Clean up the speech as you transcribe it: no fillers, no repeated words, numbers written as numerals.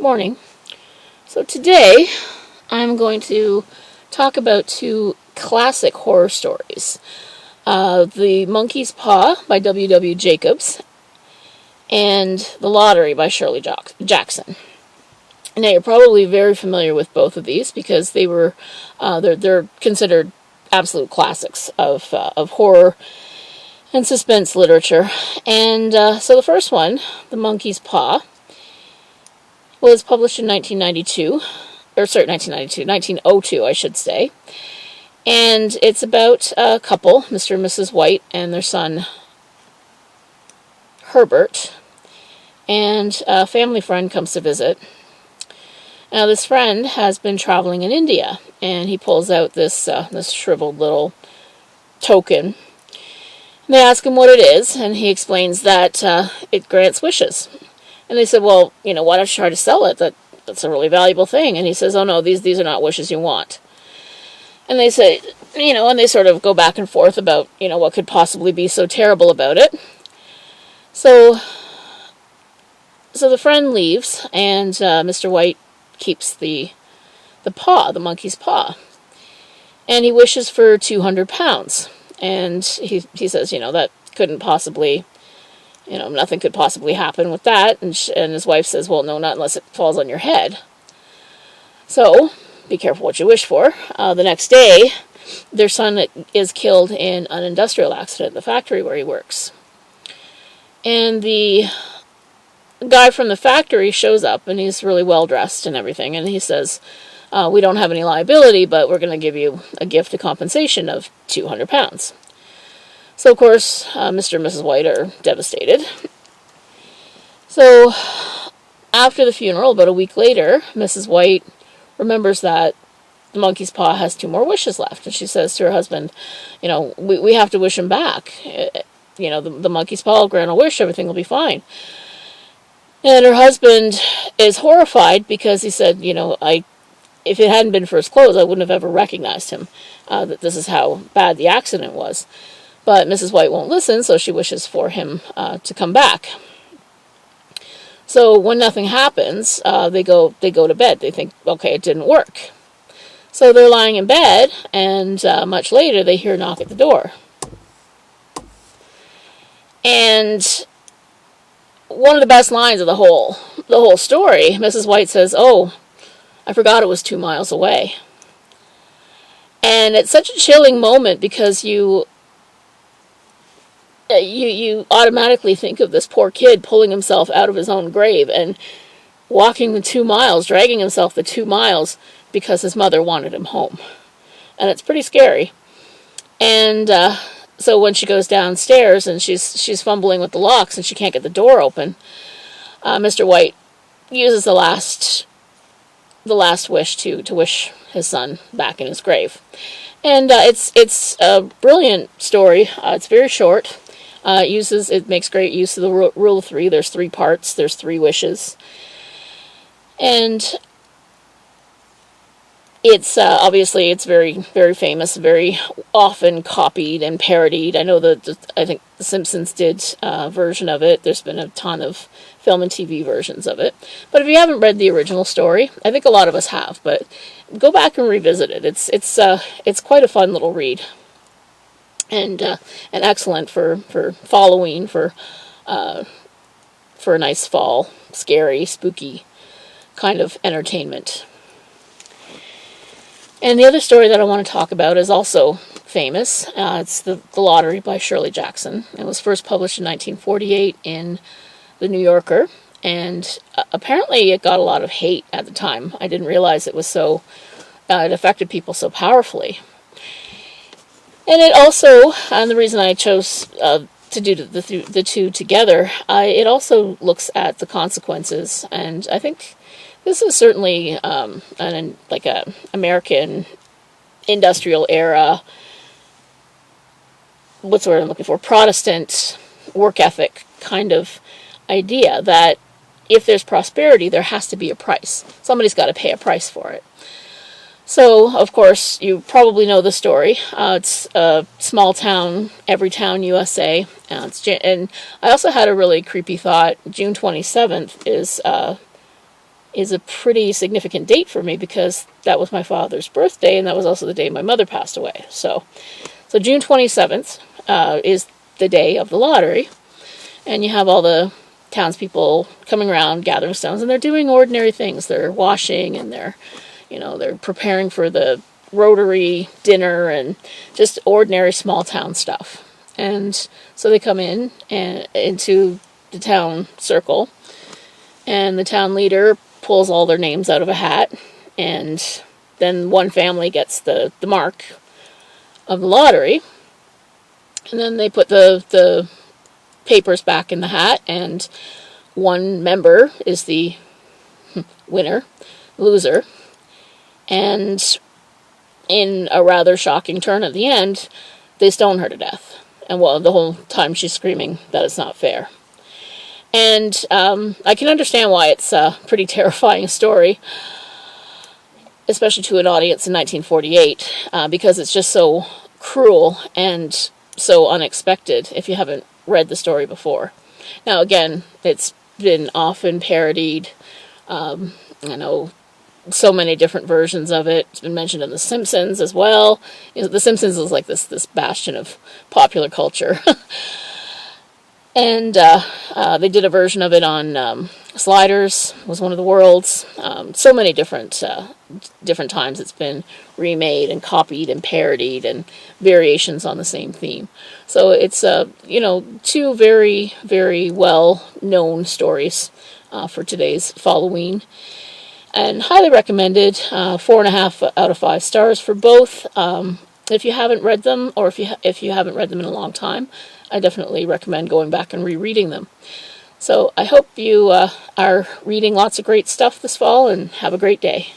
morning. So today I'm going to talk about two classic horror stories. The Monkey's Paw by W. Jacobs and The Lottery by Shirley Jackson. Now you're probably very familiar with both of these because they're considered absolute classics of horror and suspense literature. And so the first one, The Monkey's Paw, was published in 1902, I should say. And it's about a couple, Mr. and Mrs. White, and their son, Herbert. And a family friend comes to visit. Now, this friend has been traveling in India, and he pulls out this shriveled little token. And they ask him what it is, and he explains that it grants wishes. And they said, well, why don't you try to sell it? That's a really valuable thing. And he says, oh no, these are not wishes you want. And they say, and they sort of go back and forth about, what could possibly be so terrible about it. So the friend leaves, and Mr. White keeps the monkey's paw. And he wishes for £200. And he says, that couldn't possibly, nothing could possibly happen with that. And his wife says, well, no, not unless it falls on your head. So, be careful what you wish for. The next day, their son is killed in an industrial accident at the factory where he works. And the guy from the factory shows up, and he's really well dressed and everything, and he says, we don't have any liability, but we're going to give you a gift of compensation of £200. So, of course, Mr. and Mrs. White are devastated. So, after the funeral, about a week later, Mrs. White remembers that the monkey's paw has 2 more wishes left, and she says to her husband, we have to wish him back. The monkey's paw will grant a wish, everything will be fine. And her husband is horrified because he said, if it hadn't been for his clothes, I wouldn't have ever recognized him. That this is how bad the accident was. But Mrs. White won't listen, so she wishes for him to come back. So when nothing happens, they go to bed. They think, okay, it didn't work. So they're lying in bed, and much later they hear a knock at the door. And one of the best lines of the whole story, Mrs. White says, oh, I forgot it was 2 miles away. And it's such a chilling moment because you automatically think of this poor kid pulling himself out of his own grave and walking the 2 miles, dragging himself the 2 miles because his mother wanted him home. And it's pretty scary. And so when she goes downstairs and she's fumbling with the locks and she can't get the door open, Mr. White uses the last wish to wish his son back in his grave. And it's a brilliant story. It's very short. It makes great use of the rule of 3. There's 3 parts. There's 3 wishes. And it's obviously it's very, very famous, very often copied and parodied. I know I think The Simpsons did a version of it. There's been a ton of film and TV versions of it. But if you haven't read the original story, I think a lot of us have. But go back and revisit it. It's quite a fun little read, and excellent for Fallowe'en, for a nice fall, scary, spooky kind of entertainment. And the other story that I want to talk about is also famous. It's The Lottery by Shirley Jackson. It was first published in 1948 in The New Yorker, and apparently it got a lot of hate at the time. I didn't realize it affected people so powerfully. And it also, and the reason I chose to do the two together, it also looks at the consequences, and I think this is certainly a American industrial era, what's the word I'm looking for, Protestant work ethic kind of idea that if there's prosperity, there has to be a price. Somebody's got to pay a price for it. So, of course, you probably know the story. It's a small town, Everytown, USA. And I also had a really creepy thought. June 27th is is a pretty significant date for me because that was my father's birthday, and that was also the day my mother passed away. So June 27th is the day of the lottery, and you have all the townspeople coming around gathering stones, and they're doing ordinary things. They're washing, and they're preparing for the Rotary dinner, and just ordinary small town stuff. And so they come in and into the town circle, and the town leader pulls all their names out of a hat, and then one family gets the mark of the lottery, and then they put the papers back in the hat, and one member is the loser, and in a rather shocking turn at the end, they stone her to death. And the whole time she's screaming that it's not fair. And I can understand why it's a pretty terrifying story, especially to an audience in 1948, because it's just so cruel and so unexpected if you haven't read the story before. Now, again, it's been often parodied. I know so many different versions of it. It's been mentioned in The Simpsons as well. The Simpsons is like this bastion of popular culture. And they did a version of it on Sliders, was one of the worlds. So many different times it's been remade and copied and parodied, and variations on the same theme. So it's two very, very well known stories for today's Fallowe'en, and highly recommended. 4.5 out of 5 stars for both. If you haven't read them, or if you haven't read them in a long time, I definitely recommend going back and rereading them. So I hope you are reading lots of great stuff this fall, and have a great day.